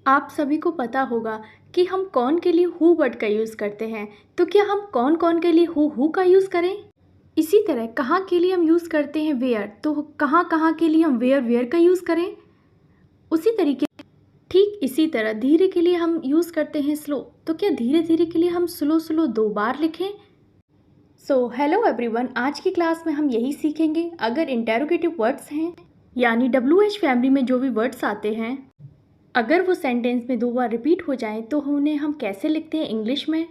आप सभी को पता होगा कि हम कौन के लिए हु वर्ड का यूज़ करते हैं। तो क्या हम कौन कौन के लिए हु का यूज़ करें? इसी तरह कहाँ के लिए हम यूज़ करते हैं वेयर, तो कहाँ कहाँ के लिए हम वेयर का यूज़ करें। उसी तरीके ठीक इसी तरह धीरे के लिए हम यूज़ करते हैं स्लो, तो क्या धीरे धीरे के लिए हम स्लो 2 बार लिखें। सो हेलो एवरीवन, आज की क्लास में हम यही सीखेंगे। अगर इंटेरोगेटिव वर्ड्स हैं यानी WH फैमिली में जो भी वर्ड्स आते हैं, अगर वो सेंटेंस में 2 बार रिपीट हो जाएं तो उन्हें हम कैसे लिखते हैं इंग्लिश में।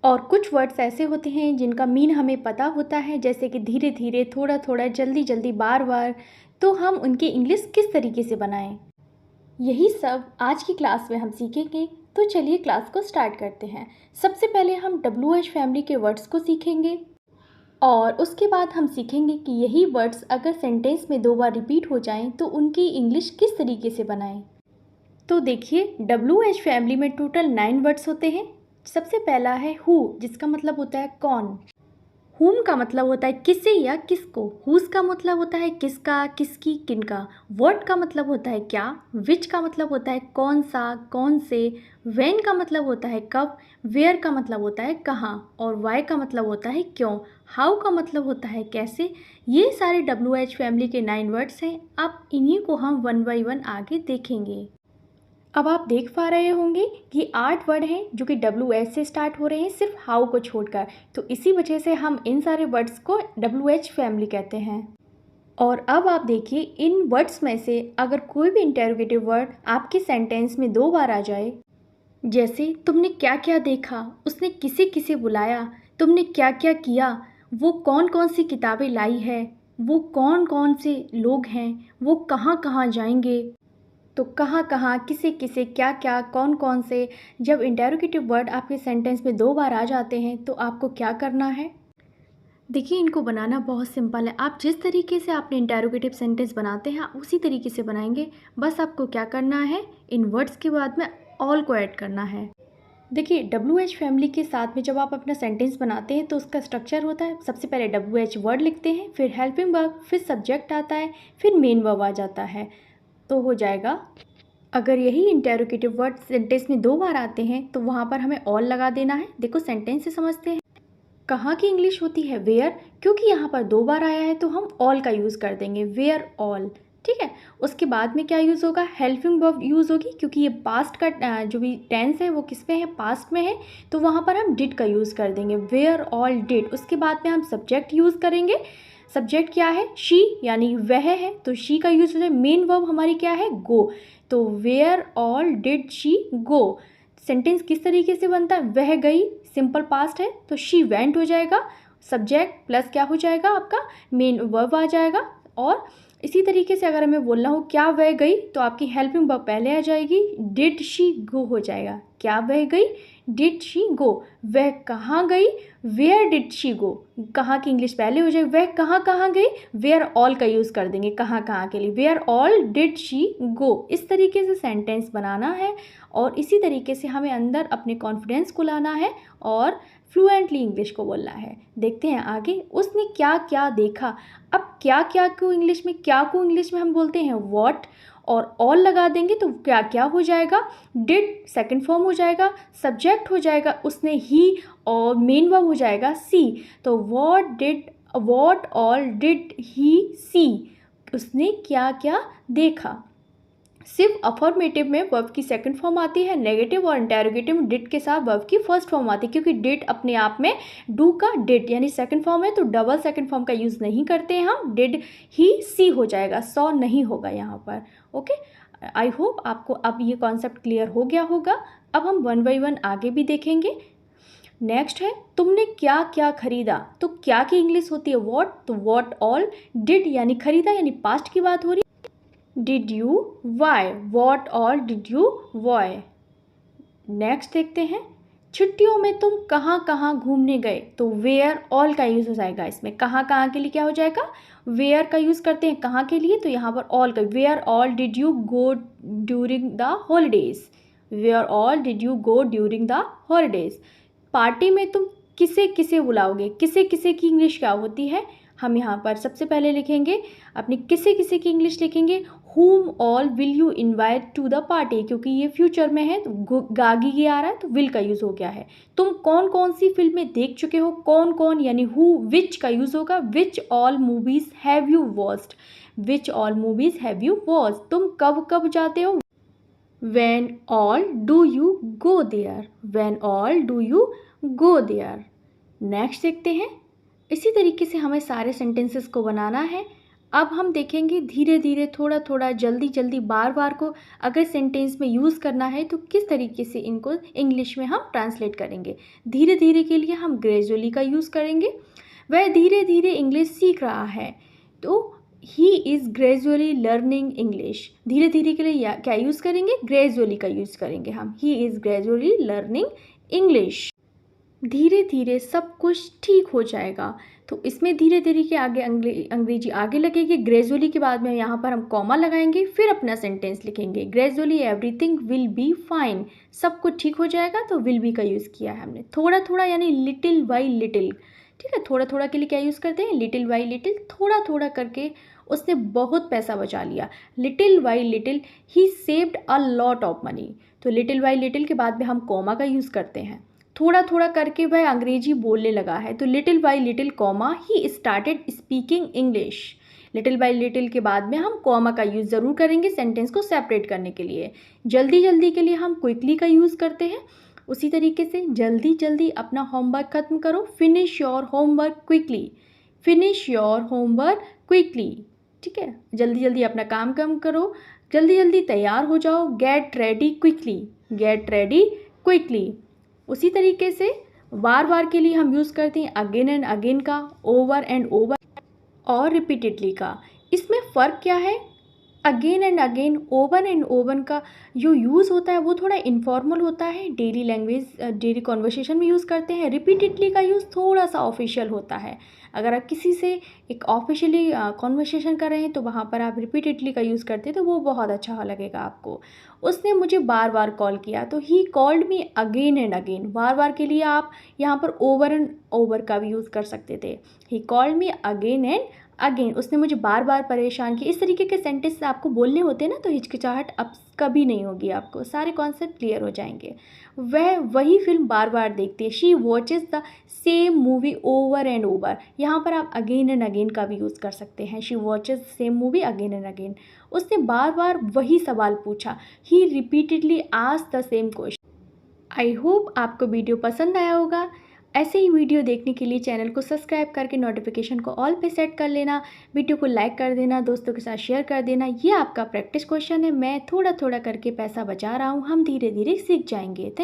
और कुछ वर्ड्स ऐसे होते हैं जिनका मीन हमें पता होता है, जैसे कि धीरे धीरे, थोड़ा थोड़ा, जल्दी जल्दी, बार बार, तो हम उनकी इंग्लिश किस तरीके से बनाएं, यही सब आज की क्लास में हम सीखेंगे। तो चलिए क्लास को स्टार्ट करते हैं। सबसे पहले हम WH फैमिली के वर्ड्स को सीखेंगे और उसके बाद हम सीखेंगे कि यही वर्ड्स अगर सेंटेंस में 2 बार रिपीट हो जाएं तो उनकी इंग्लिश किस तरीके से बनाएं। तो देखिए, WH फैमिली में टोटल 9 वर्ड्स होते हैं। सबसे पहला है हु, जिसका मतलब होता है कौन। हुम का मतलब होता है किसे या किसको। हुज का मतलब होता है किसका, किसकी, किनका। व्हाट का मतलब होता है क्या। विच का मतलब होता है कौन सा, कौन से। व्हेन का मतलब होता है कब। वेयर का मतलब होता है कहाँ। और वाई का मतलब होता है क्यों। हाउ का मतलब होता है कैसे। ये सारे WH फैमिली के 9 वर्ड्स हैं। अब इन्हीं को हम 1 बाय 1 आगे देखेंगे। अब आप देख पा रहे होंगे कि 8 वर्ड हैं जो कि WH से स्टार्ट हो रहे हैं, सिर्फ हाउ को छोड़कर। तो इसी वजह से हम इन सारे वर्ड्स को WH फैमिली कहते हैं। और अब आप देखिए, इन वर्ड्स में से अगर कोई भी इंटेरोगेटिव वर्ड आपके सेंटेंस में 2 बार आ जाए, जैसे तुमने क्या क्या देखा, उसने किसे किसे बुलाया, तुमने क्या क्या किया, वो कौन कौन सी किताबें लाई है, वो कौन कौन से लोग हैं, वो कहाँ कहाँ जाएंगे, तो कहाँ कहाँ, किसे किसे, क्या क्या, कौन कौन से। जब इंटेरोगेटिव वर्ड आपके सेंटेंस में 2 बार आ जाते हैं तो आपको क्या करना है। देखिए, इनको बनाना बहुत सिंपल है। आप जिस तरीके से आपने इंटेरोगेटिव सेंटेंस बनाते हैं आप उसी तरीके से बनाएंगे। बस आपको क्या करना है, इन वर्ड्स के बाद में ऑल को ऐड करना है। देखिए, WH फैमिली के साथ में जब आप अपना सेंटेंस बनाते हैं तो उसका स्ट्रक्चर होता है, सबसे पहले WH वर्ड लिखते हैं, फिर हेल्पिंग वर्ब, फिर सब्जेक्ट आता है, फिर मेन वर्ब आ जाता है, तो हो जाएगा। अगर यही इंटेरोगेटिव वर्ड सेंटेंस में 2 बार आते हैं तो वहाँ पर हमें ऑल लगा देना है। देखो, सेंटेंस से समझते हैं। कहाँ की इंग्लिश होती है वेयर, क्योंकि यहाँ पर 2 बार आया है तो हम ऑल का यूज़ कर देंगे, वेयर ऑल। ठीक है, उसके बाद में क्या यूज़ होगा, हेल्पिंग वर्ब यूज़ होगी, क्योंकि ये पास्ट का जो भी टेंस है वो किस में है, पास्ट में है, तो वहाँ पर हम डिड का यूज़ कर देंगे, वेयर ऑल डिड। उसके बाद में हम सब्जेक्ट यूज़ करेंगे। सब्जेक्ट क्या है, शी, यानी वह है, तो शी का यूज़ हो जाए। मेन वर्ब हमारी क्या है, गो, तो where all did she go. Sentence किस तरीके से बनता है, वह गई, सिंपल पास्ट है तो शी वेंट हो जाएगा, सब्जेक्ट प्लस क्या हो जाएगा आपका, मेन वर्ब आ जाएगा। और इसी तरीके से अगर हमें बोलना हो क्या वह गई, तो आपकी हेल्पिंग वर्ब पहले आ जाएगी, डिड शी गो हो जाएगा। क्या वह गई, डिड शी गो। वह कहाँ गई, वेयर डिड शी गो। कहाँ की इंग्लिश पहले हो जाएगी, वह कहाँ कहाँ गई, वेयर ऑल का यूज़ कर देंगे कहाँ कहाँ के लिए, where all did she go. इस तरीके से सेंटेंस बनाना है और इसी तरीके से हमें अंदर अपने कॉन्फिडेंस को लाना है और फ्लुएंटली इंग्लिश को बोलना है। देखते हैं आगे, उसने क्या क्या देखा। अब क्या क्या को इंग्लिश में, क्या को इंग्लिश में हम बोलते हैं व्हाट, और ऑल लगा देंगे तो क्या क्या हो जाएगा, डिड सेकंड फॉर्म हो जाएगा, सब्जेक्ट हो जाएगा उसने ही, और मेन वर्ब हो जाएगा सी। तो व्हाट ऑल डिड ही सी, उसने क्या क्या देखा। सिर्फ अफर्मेटिव में वर्ब की सेकंड फॉर्म आती है, नेगेटिव और इंटेरोगेटिव में डिड के साथ वर्ब की फर्स्ट फॉर्म आती है, क्योंकि डिड अपने आप में डू का डिड यानी सेकंड फॉर्म है, तो डबल सेकंड फॉर्म का यूज़ नहीं करते हैं हम। डिड ही सी हो जाएगा, सॉ नहीं होगा यहाँ पर। ओके, आई होप आपको अब ये कॉन्सेप्ट क्लियर हो गया होगा। अब हम 1 बाय 1 आगे भी देखेंगे। नेक्स्ट है, तुमने क्या क्या खरीदा। तो क्या की इंग्लिश होती है व्हाट, तो व्हाट ऑल, डिड यानी खरीदा यानी पास्ट की बात हो रही, did you why, what all did you why. Next देखते हैं, छुट्टियों में तुम कहाँ कहाँ घूमने गए। तो वेयर ऑल का यूज़ हो जाएगा इसमें, कहाँ कहाँ के लिए क्या हो जाएगा, वेयर का यूज़ करते हैं कहाँ के लिए, तो यहाँ पर ऑल का, where all did you go during the holidays, where all did you go during the holidays. Party में तुम किसे किसे बुलाओगे, किसे किसे की इंग्लिश क्या होती है, हम यहाँ पर सबसे पहले लिखेंगे अपनी किसे किसे की इंग्लिश लिखेंगे whom all will you invite to the party, क्योंकि ये फ्यूचर में है तो गागी ये आ रहा है तो will का यूज़ हो गया है। तुम कौन कौन सी फिल्में देख चुके हो, कौन कौन यानी who which का यूज़ होगा, which all movies have you watched, which all movies have you watched, तुम कब कब जाते हो, when all do you go there, when all do you go there। Next देखते हैं। इसी तरीके से हमें सारे सेंटेंसेस को बनाना है। अब हम देखेंगे धीरे धीरे, थोड़ा थोड़ा, जल्दी जल्दी, बार बार को अगर सेंटेंस में यूज़ करना है तो किस तरीके से इनको इंग्लिश में हम ट्रांसलेट करेंगे। धीरे धीरे के लिए हम ग्रेजुअली का यूज़ करेंगे। वह धीरे धीरे इंग्लिश सीख रहा है तो he is gradually learning English. धीरे धीरे के लिए क्या यूज़ करेंगे, ग्रेजुअली का यूज़ करेंगे हम, he is gradually learning English. धीरे धीरे सब कुछ ठीक हो जाएगा, तो इसमें धीरे धीरे के आगे अंग्रेजी आगे लगेगी। ग्रेजुअली के बाद में यहाँ पर हम कॉमा लगाएंगे, फिर अपना सेंटेंस लिखेंगे। Gradually everything will be fine, सब कुछ ठीक हो जाएगा, तो विल बी का यूज़ किया है हमने। थोड़ा थोड़ा यानी लिटिल बाई लिटिल, ठीक है। थोड़ा थोड़ा के लिए क्या यूज़ करते हैं, लिटिल बाई लिटिल। थोड़ा थोड़ा करके उसने बहुत पैसा बचा लिया। Little by little he saved a lot of money, तो लिटिल बाई लिटिल के बाद में हम कॉमा का यूज़ करते हैं। थोड़ा थोड़ा करके वह अंग्रेजी बोलने लगा है, तो little by little comma he started speaking English. Little by little के बाद में हम कॉमा का यूज़ ज़रूर करेंगे सेंटेंस को सेपरेट करने के लिए। जल्दी जल्दी के लिए हम क्विकली का यूज़ करते हैं। उसी तरीके से जल्दी जल्दी अपना होमवर्क ख़त्म करो, finish your homework quickly, finish your homework quickly, ठीक है। जल्दी जल्दी अपना काम करो, जल्दी जल्दी तैयार हो जाओ, get ready quickly, get ready quickly. उसी तरीके से बार बार के लिए हम यूज़ करते हैं अगेन एंड अगेन का, ओवर एंड ओवर और रिपीटेडली का। इसमें फ़र्क क्या है, again and again, over and over का जो यूज़ होता है वो थोड़ा इनफॉर्मल होता है, डेली लैंग्वेज डेली कॉन्वर्सेशन में यूज़ करते हैं। रिपीटेडली का यूज़ थोड़ा सा ऑफिशियल होता है। अगर आप किसी से एक ऑफिशियली कॉन्वर्सेशन कर रहे हैं तो वहाँ पर आप रिपीटेडली का यूज़ करते हैं तो वो बहुत अच्छा लगेगा आपको। उसने मुझे बार बार कॉल किया, तो he called me again and again. बार बार के लिए आप यहाँ पर ओवर एंड ओवर का भी यूज़ कर सकते थे। ही called me again and again, उसने मुझे बार बार परेशान किया। इस तरीके के सेंटेंस आपको बोलने होते हैं ना, तो हिचकिचाहट अब कभी नहीं होगी, आपको सारे कॉन्सेप्ट क्लियर हो जाएंगे। वह वही फिल्म बार बार देखती है, she watches the same movie over and over. यहाँ पर आप अगेन एंड अगेन का भी यूज़ कर सकते हैं, she watches same movie again and again. उसने बार बार वही सवाल पूछा, he repeatedly asked the same question. I hope आपको वीडियो पसंद आया होगा। ऐसे ही वीडियो देखने के लिए चैनल को सब्सक्राइब करके नोटिफिकेशन को ऑल पे सेट कर लेना, वीडियो को लाइक कर देना, दोस्तों के साथ शेयर कर देना। ये आपका प्रैक्टिस क्वेश्चन है, मैं थोड़ा थोड़ा करके पैसा बचा रहा हूँ, हम धीरे धीरे सीख जाएंगे। थैंक